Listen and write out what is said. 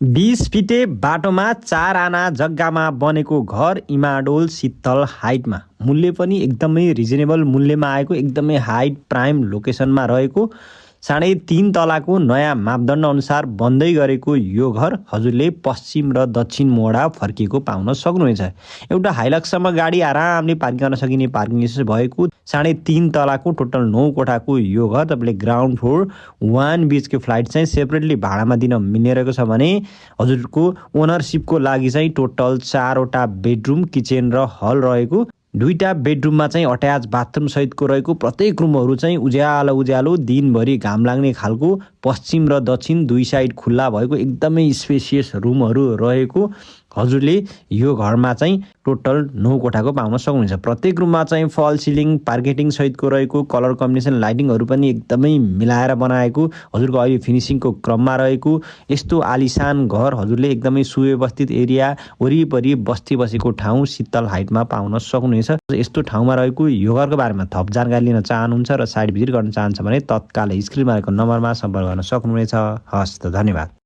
20 फिटे बाटोमा 4 आना जग्गामा बनेको घर इमाडोल शीतल हाइटमा। मूल्य पनि एकदमै रिजनेबल मूल्यमा आएको, एकदमै हाइट प्राइम लोकेसनमा रहेको, 3.5 तलाको नयाँ मापदण्ड अनुसार बन्दै गरेको यो घर हजुरले पश्चिम र दक्षिण मोडा फर्किएको पाउन सक्नुहुनेछ। एउटा हाइलक्ससम्म गाडी आरामले पार्किङ गर्न सकिने पार्किङ स्पेस भएको 3.5 तलाको टोटल 9 कोठाको यो घर तपाईँले ग्राउन्ड फ्लोर 1 BHK फ्ल्याट चाहिँ सेपरेटली भाडामा दिन मिल्ने रहेको छ भने हजुरको ओनरसिपको लागि चाहिँ टोटल 4 वटा बेडरुम, किचन र हल रहेको, 2टा बेडरुममा चाहिँ अट्याच बाथरुम सहितको रहेको, प्रत्येक रुमहरू चाहिँ उज्यालो उज्यालो दिनभरि घाम लाग्ने खालको, पश्चिम र दक्षिण दुई साइड खुल्ला भएको एकदमै स्पेसियस रुमहरू रहेको हजुरले यो घरमा चाहिँ टोटल 9 कोठाको पाउन सक्नुहुन्छ। प्रत्येक रुममा चाहिँ फल सिलिङ पार्केटिङ सहितको रहेको, कलर कम्बिनेसन लाइटिङहरू पनि एकदमै मिलाएर बनाएको हजुरको अहिले फिनिसिङको क्रममा रहेको यस्तो आलिशान घर हजुरले एकदमै सुव्यवस्थित एरिया वरिपरि बस्ती बसेको ठाउँ शीतल हाइटमा पाउन सक्नुहुनेछ। यस्तो ठाउँमा रहेको यो घरको बारेमा थप जानकारी लिन चाहनुहुन्छ र साइट भिजिट गर्न चाहन्छ भने तत्काल स्क्रिनमा रहेको नम्बरमा सम्पर्क गर्न सक्नुहुनेछ। हस् त, धन्यवाद।